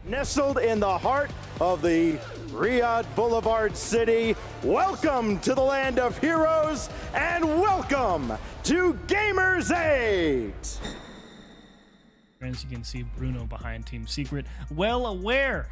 Nestled in the heart of the Riyadh Boulevard City, welcome to the land of heroes and welcome to Gamers8! As you can see, Bruno behind Team Secret, well aware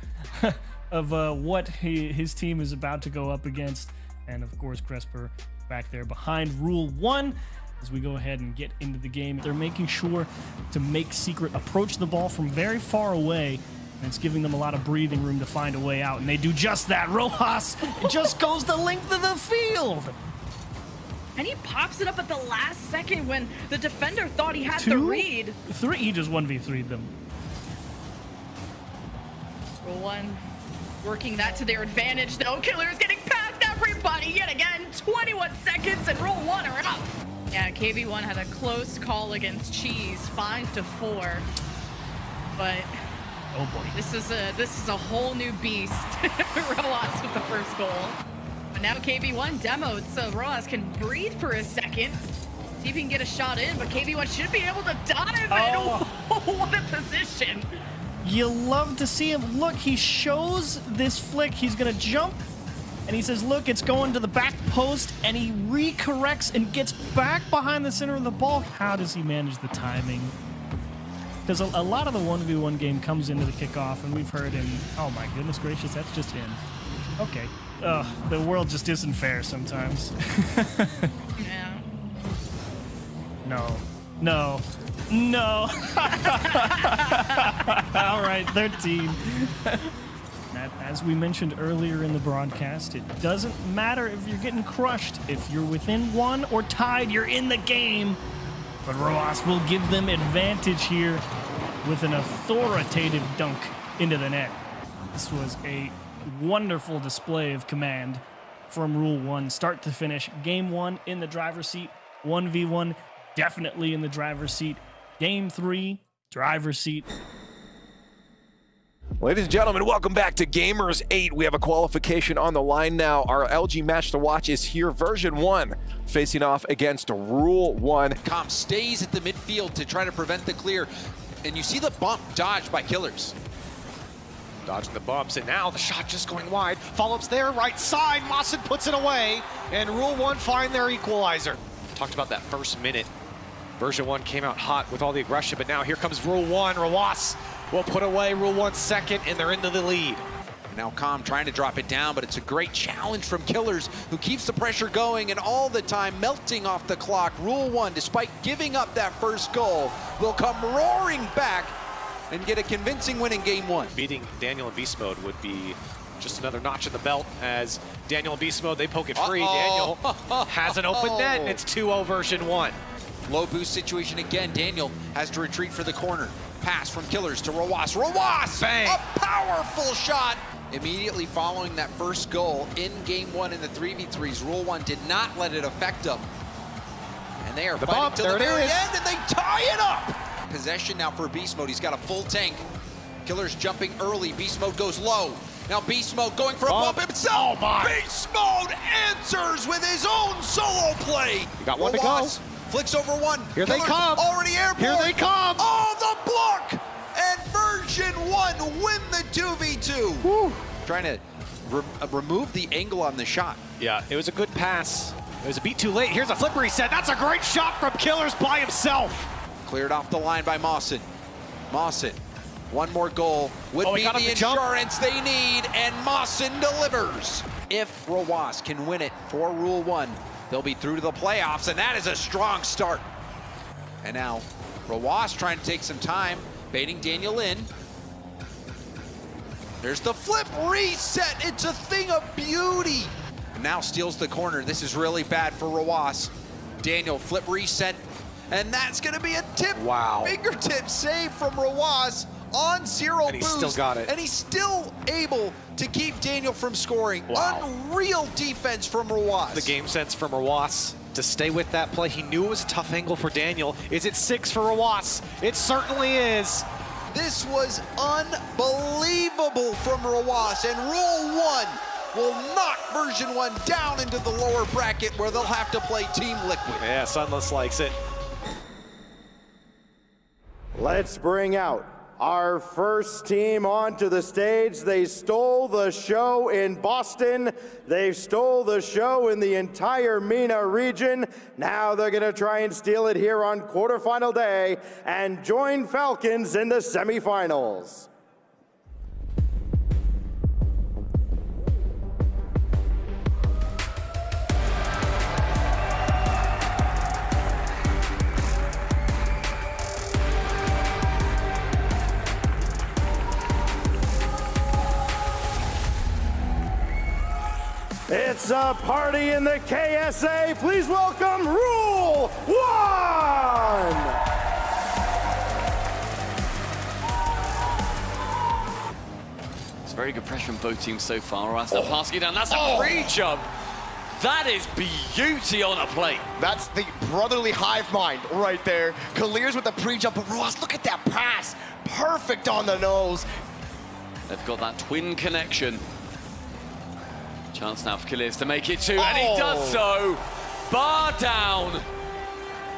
of what his team is about to go up against. And of course, Cresper back there behind Rule One. As we go ahead and get into the game, they're making sure to make Secret approach the ball from very far away. And it's giving them a lot of breathing room to find a way out. And they do just that. Rojas just goes the length of the field. And he pops it up at the last second when the defender thought he had the read. He just 1v3'd them. Rule One working that to their advantage, though. Killer's getting past everybody yet again. 21 seconds and Rule One are up. Yeah, KB1 had a close call against Cheese, 5-4. But oh boy, this is a whole new beast. Rojas with the first goal. But now KB1 demoed, so Rojas can breathe for a second. See if he can get a shot in, but KB1 should be able to dive in. What a position. You love to see him. Look, he shows this flick. He's gonna jump, and he says, look, it's going to the back post, and he recorrects and gets back behind the center of the ball. How does he manage the timing? Because a lot of the 1v1 game comes into the kickoff, and we've heard him, oh my goodness gracious, that's just in. Okay. The world just isn't fair sometimes. Yeah. No. All right, 13. As we mentioned earlier in the broadcast, it doesn't matter if you're getting crushed. If you're within one or tied, you're in the game. But Rojas will give them advantage here with an authoritative dunk into the net. This was a wonderful display of command from Rule One, start to finish. Game 1 in the driver's seat, 1v1 definitely in the driver's seat. Game 3, driver's seat. Ladies and gentlemen, welcome back to Gamers8. We have a qualification on the line now. Our LG match to watch is here, version 1, facing off against Rule One. Com stays at the midfield to try to prevent the clear, and you see the bump dodged by Killers. Dodging the bumps, and now the shot just going wide. Follow-ups there, right side. Mawson puts it away, and Rule One find their equalizer. Talked about that first minute. Version 1 came out hot with all the aggression, but now here comes Rule One. Rawas will put away Rule One second, and they're into the lead. Now Com trying to drop it down, but it's a great challenge from Killers, who keeps the pressure going and all the time melting off the clock. Rule One, despite giving up that first goal, will come roaring back and get a convincing win in Game 1. Beating Daniel in beast mode would be just another notch in the belt, as Daniel in beast mode, they poke it free. Daniel has an open net, and it's 2-0 version 1. Low boost situation again. Daniel has to retreat for the corner. Pass from Killers to Rawas. Rawas! Bang! A powerful shot! Immediately following that first goal in Game 1 in the 3v3s, Rule One did not let it affect them. And they are fighting to the very end, and they tie it up! Possession now for Beast Mode. He's got a full tank. Killers jumping early. Beast Mode goes low. Now Beast Mode going for a bump himself. Beast Mode answers with his own solo play. You got one to go. Flicks over one. Here they come. Already airborne. Here they come. Oh, the block! And version 1 win the 2v2. Woo. Trying to remove the angle on the shot. Yeah, it was a good pass. It was a beat too late. Here's a flip reset. That's a great shot from Killers by himself. Cleared off the line by Mawson. Mawson, one more goal would be the insurance they need, and Mawson delivers. If Rawas can win it for Rule One, they'll be through to the playoffs, and that is a strong start. And now, Rawas trying to take some time, baiting Daniel in. There's the flip reset. It's a thing of beauty. Now steals the corner. This is really bad for Rawas. Daniel, flip reset. And that's going to be a tip. Wow. Fingertip save from Rawas on 0 and he boost. Still got it. And he's still able to keep Daniel from scoring. Wow. Unreal defense from Rawas. The game sense from Rawas to stay with that play. He knew it was a tough angle for Daniel. Is it 6 for Rawas? It certainly is. This was unbelievable from Rawas, and Rule One will knock version 1 down into the lower bracket where they'll have to play Team Liquid. Yeah, Sunless likes it. Let's bring out Our first team onto the stage. They stole the show in Boston. They stole the show in the entire MENA region. Now they're gonna try and steal it here on quarterfinal day and join Falcons in the semifinals. It's a party in the KSA. Please welcome Rule One! It's very good pressure from both teams so far. That's not passing it down. That's a free jump. That is beauty on a plate. That's the brotherly hive mind right there. Kalir's with the pre-jump, but Ross, look at that pass. Perfect on the nose. They've got that twin connection. Chance now for Kalir's to make it two, and he does so. Bar down.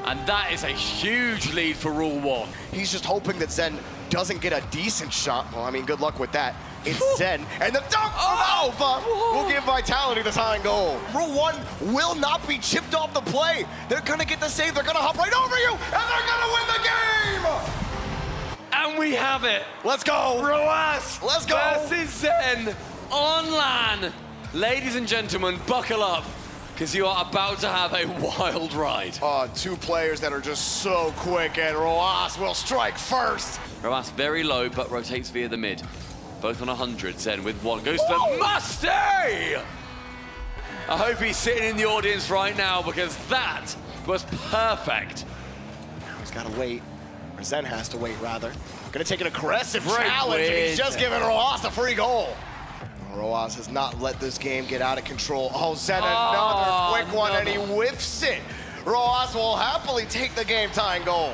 And that is a huge lead for Rule One. He's just hoping that Zen doesn't get a decent shot. Well, I mean, good luck with that. It's Zen, and the dunk from Alpha will give Vitality the tying goal. Rule One will not be chipped off the play. They're gonna get the save, they're gonna hop right over you, and they're gonna win the game! And we have it. Let's go. Roas Let's go. versus Zen on LAN. Ladies and gentlemen, buckle up, because you are about to have a wild ride. Two players that are just so quick, and Roas will strike first. Roas very low, but rotates via the mid. Both on 100, Zen with one. Goes for Musty! I hope he's sitting in the audience right now, because that was perfect. Now he's gotta wait, or Zen has to wait, rather. Gonna take an aggressive Great challenge, and he's win. just giving Roas a free goal. Roas has not let this game get out of control. Zen, another quick one, and he whiffs it. Roas will happily take the game-tying goal.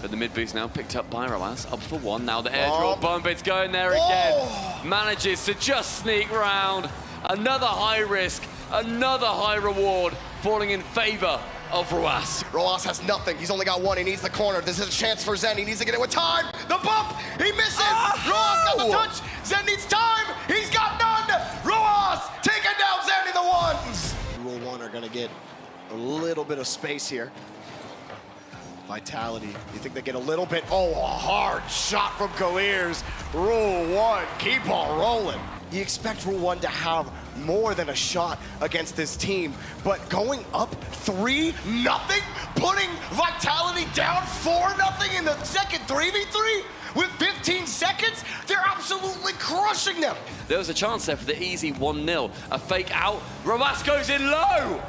But the mid boost now picked up by Roas, up for one. Now the airdrop bump, it's going there again. Manages to just sneak round. Another high risk, another high reward, falling in favor of Roas. Roas has nothing. He's only got one. He needs the corner. This is a chance for Zen. He needs to get it with time. The bump. He misses. Roas got the touch. Zen needs time. He's got none. Roas taking down Zen in the ones. Rule One are going to get a little bit of space here. Vitality. You think they get a little bit? Oh, a hard shot from Kalir's. Rule One, keep on rolling. You expect Rule One to have more than a shot against this team, but going up 3-0, putting Vitality down 4-0 in the second 3v3 with 15 seconds, they're absolutely crushing them. There was a chance there for the easy 1-0. A fake out. Roas goes in low.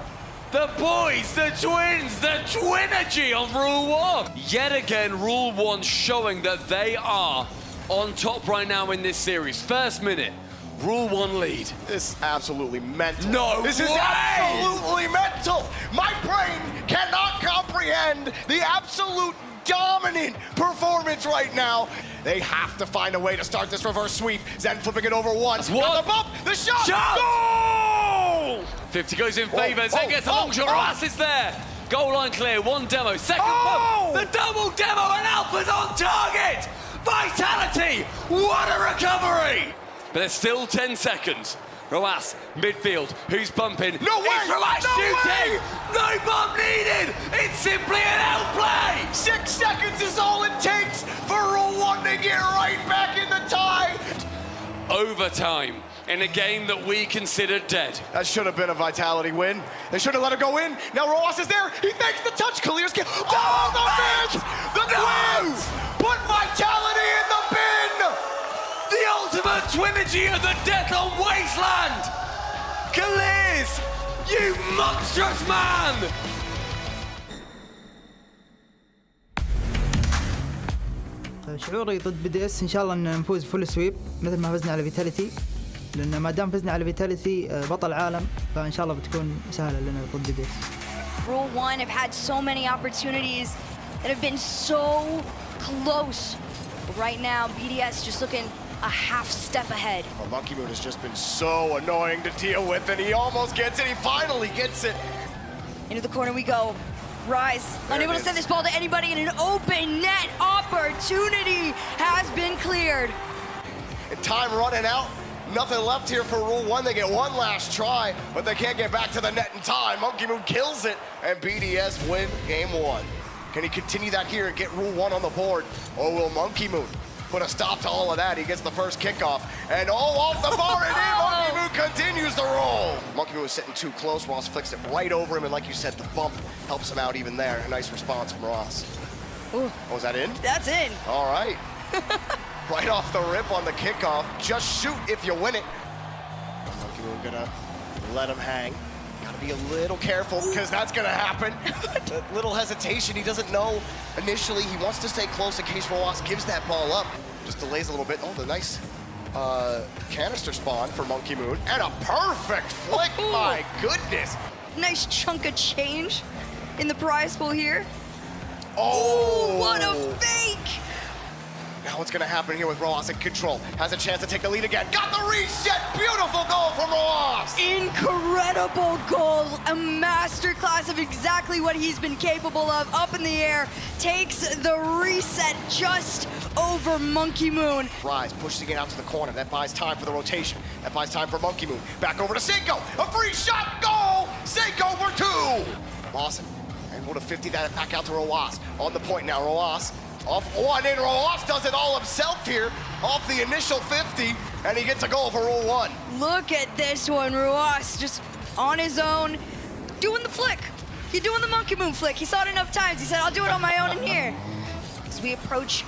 The boys, the twins, the twinergy of Rule One. Yet again, Rule One showing that they are on top right now in this series. First minute, Rule One lead. This is absolutely mental. No This way! is absolutely mental. My brain cannot comprehend the absolute dominant performance right now. They have to find a way to start this reverse sweep. Zen flipping it over once. Got the bump, the shot. Goal! 50 goes in favor. Zen gets a long shot. Roas is there. Goal line clear. One demo. Second bump. The double demo, and Alpha's on target. Vitality. What a recovery. But there's still 10 seconds. Roas, midfield. Who's bumping? No way! It's Roas No shooting! way! No bump needed! It's simply an outplay! 6 seconds is all it takes for Rule One to get right back in the tie. Overtime in a game that we consider dead. That should have been a Vitality win. They should have let it go in. Now Roas is there. He fakes the touch. Kalir's get. Oh, the miss! The Twins put Vitality in the bin. The ultimate twinergy of the Death on Wasteland! Kalir's, you monstrous man! شعوري ضد بي دي اس ان شاء الله ان نفوز فول سويب مثل ما فزنا على فيتاليتي، لان ما دام فزنا على فيتاليتي بطل عالم، فان شاء الله بتكون سهله لنا ضد بي دي اس. Rule One have had so many opportunities that have been so close. But right now, BDS just looking a half step ahead. Well, Monkey Moon has just been so annoying to deal with, and he almost gets it. He finally gets it. Into the corner we go. Rise, unable to send this ball to anybody, and an open net opportunity has been cleared. And time running out. Nothing left here for Rule One. They get one last try, but they can't get back to the net in time. Monkey Moon kills it, and BDS win game one. Can he continue that here and get Rule One on the board, or will Monkey Moon put a stop to all of that? He gets the first kickoff, and off the bar it is. Monkey Moon continues to roll. Monkey Moon was sitting too close. Ross flicks it right over him, and like you said, the bump helps him out even there. A nice response from Ross. Ooh. Oh, is that in? That's in. All right. Right off the rip on the kickoff. Just shoot if you win it. Monkey Moon gonna let him hang. Gotta be a little careful because that's gonna happen. A little hesitation. He doesn't know initially. He wants to stay close in case Roas gives that ball up. Just delays a little bit. Oh, the nice canister spawn for Monkey Moon. And a perfect flick. My goodness. Nice chunk of change in the prize pool here. Oh, ooh, what a fake! Now what's gonna happen here with Roas in control? Has a chance to take the lead again. Got the reset! Beautiful goal from Roas! Incredible goal, a masterclass of exactly what he's been capable of. Up in the air, takes the reset just over Monkey Moon. Rise, pushing it out to the corner. That buys time for the rotation. That buys time for Monkey Moon. Back over to Seiko. A free shot, goal! Seiko for two! Lawson able to 50 that back out to Roas. On the point now, Roas. Off one in, Roas does it all himself here. Off the initial 50, and he gets a goal for Rule One. Look at this one, Roas just on his own, doing the flick. He's doing the Monkey Moon flick. He saw it enough times. He said, I'll do it on my own in here. As we approach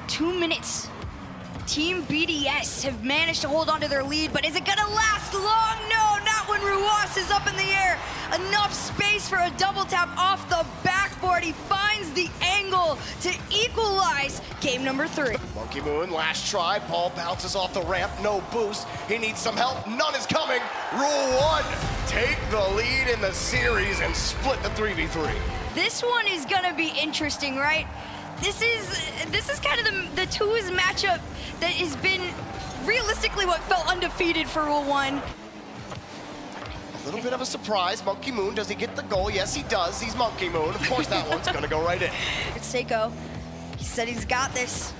2 minutes, Team BDS have managed to hold on to their lead, but is it gonna last long? No, not when Roas is up in the air. Enough space for a double tap off the backboard. He finds the angle to equalize game number 3. Monkey Moon, last try. Ball bounces off the ramp, no boost. He needs some help, none is coming. Rule One, take the lead in the series and split the 3v3. This one is gonna be interesting, right? This is kind of the twos matchup that has been realistically what felt undefeated for Rule One. A little bit of a surprise. Monkey Moon, does he get the goal? Yes, he does. He's Monkey Moon. Of course, that one's gonna go right in. It's Seiko. He said he's got this.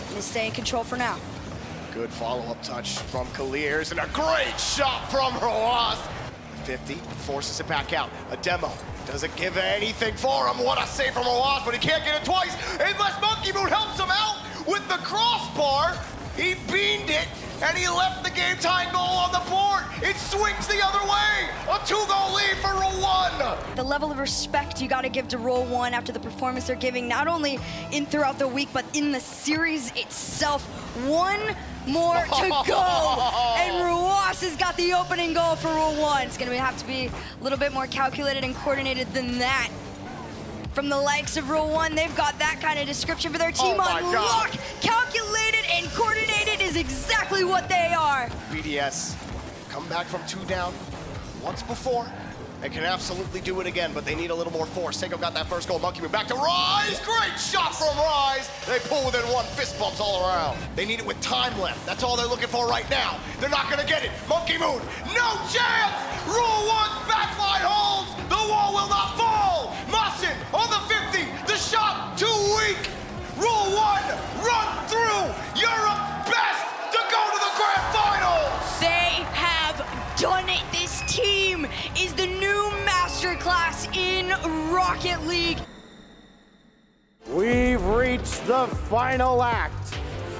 He'll stay in control for now. Good follow-up touch from Kaliers, and a great shot from Roas. 50, forces it back out. A demo. Doesn't give anything for him. What a save from Roas, but he can't get it twice unless Monkey Moon helps him out with the crossbar. He beamed it, and he left the game-tying goal on the board. It swings the other way. A 2-goal lead for Rule One. The level of respect you got to give to Rule One after the performance they're giving, not only in throughout the week, but in the series itself. One more to go, and Roas has got the opening goal for Rule One. It's going to have to be a little bit more calculated and coordinated than that. From the likes of Rule One, they've got that kind of description for their team on lock. Calculated and coordinated is exactly what they are. BDS come back from 2 down once before. They can absolutely do it again, but they need a little more force. Seiko got that first goal. Monkey Moon back to Rise. Great shot from Rise. They pull within one. Fist bumps all around. They need it with time left. That's all they're looking for right now. They're not going to get it. Monkey Moon, no chance. Rule One's backline holds. The wall will not fall. Mawson on the 50. The shot too weak. Rule One, run through. Europe's best to go to the grand finals. They have done it. This team is the new masterclass in Rocket League. We've reached the final act.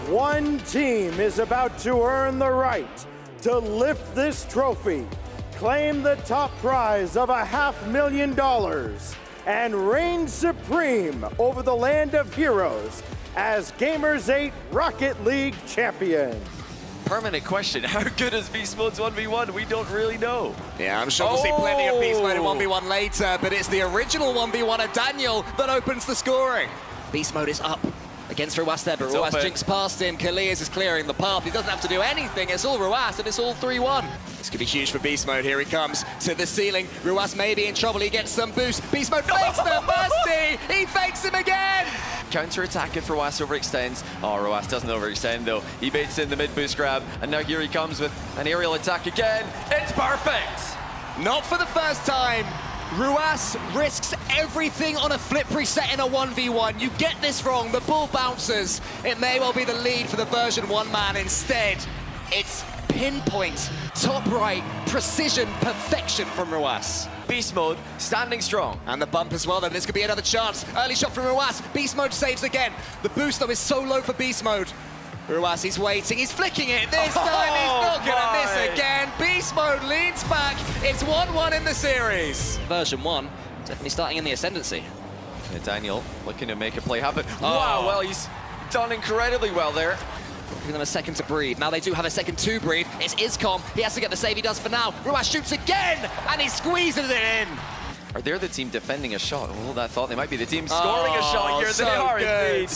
One team is about to earn the right to lift this trophy, claim the top prize of $500,000, and reign supreme over the land of heroes as Gamers8 Rocket League champion. Permanent question, how good is Beast Mode's 1v1? We don't really know. Yeah, I'm sure we'll see plenty of Beast Mode in 1v1 later, but it's the original 1v1 of Daniel that opens the scoring. Beast Mode is up against Ruas there, but Ruas jinks past him. Kaliers is clearing the path. He doesn't have to do anything. It's all Ruas, and it's all 3-1. This could be huge for Beast Mode. Here he comes to the ceiling. Ruas may be in trouble. He gets some boost. Beast Mode fakes the busty. He fakes him again. Counter-attack if Ruas overextends. Oh, Ruas doesn't overextend though. He baits in the mid-boost grab, and now here he comes with an aerial attack again. It's perfect! Not for the first time. Ruas risks everything on a flip reset in a 1v1. You get this wrong, the ball bounces. It may well be the lead for the version 1 man. Instead, it's pinpoint, top right, precision, perfection from Ruas. Beast mode, standing strong. And the bump as well, then this could be another chance. Early shot from Ruas, Beast mode saves again. The boost though is so low for Beast mode. Ruas, he's waiting, he's flicking it. This time he's not gonna miss again. Beast mode leans back. It's 1-1 in the series. Version 1, definitely starting in the ascendancy. Yeah, Daniel looking to make a play happen. Wow, well, he's done incredibly well there. Giving them a second to breathe. Now they do have a second to breathe. It's Iscom. He has to get the save he does for now. Ruas shoots again, and he squeezes it in. Are they the team defending a shot? Oh, that thought they might be the team scoring a shot here. So they are good. indeed.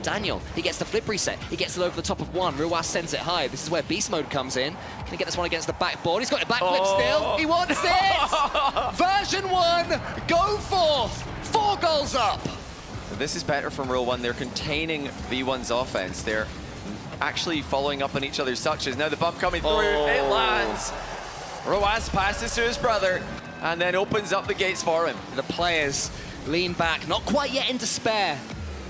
Daniel, he gets the flip reset. He gets it over the top of one. Ruas sends it high. This is where Beast mode comes in. Can he get this one against the backboard? He's got a backflip still. He wants it! Version 1, go forth. 4 goals up. This is better from Rule One. They're containing V1's offense. They're actually following up on each other's touches. Now the bump coming through. It lands. Ruas passes to his brother and then opens up the gates for him. The players lean back, not quite yet in despair.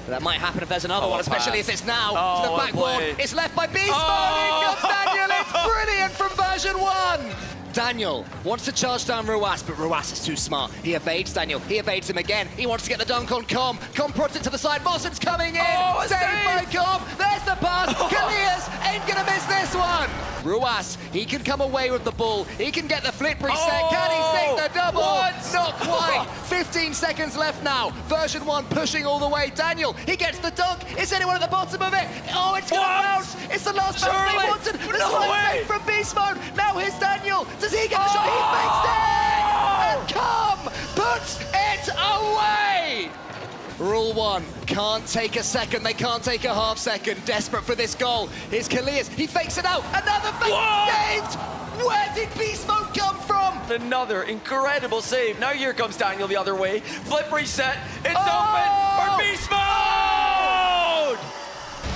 But that might happen if there's another one, especially if it's now to the backboard. It's left by Beast Mode. In comes Daniel. It's brilliant from version 1. Daniel wants to charge down Ruas, but Ruas is too smart. He evades Daniel. He evades him again. He wants to get the dunk on Com. Com prods it to the side. Mawson's coming in. Saved by Com. There's the pass. Kalias ain't going to miss this one. Ruas, he can come away with the ball. He can get the flip reset. Can he sink the double? Not quite. 15 seconds left now. Version 1 pushing all the way. Daniel, he gets the dunk. Is anyone at the bottom of it? Oh, it's going to bounce. It's the last bounce they wanted. The way from Beast Mode. Now here's Daniel. Does he get the shot? He makes it! And Com puts it away! Rule 1, can't take a second, they can't take a half second. Desperate for this goal. Here's Kalias, he fakes it out. Another fake saved! Where did Beast Mode come from? Another incredible save. Now here comes Daniel the other way. Flip reset. It's open for Beast Mode!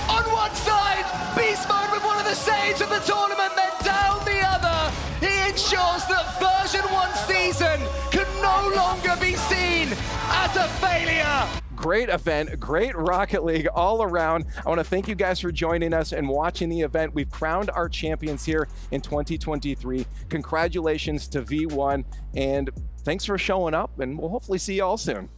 On one side, Beast Mode with one of the saves of the tournament, then down the other. He ensures that version 1 season can no longer be seen as a failure. Great event, great Rocket League all around. I want to thank you guys for joining us and watching the event. We've crowned our champions here in 2023. Congratulations to V1, and thanks for showing up, and we'll hopefully see you all soon.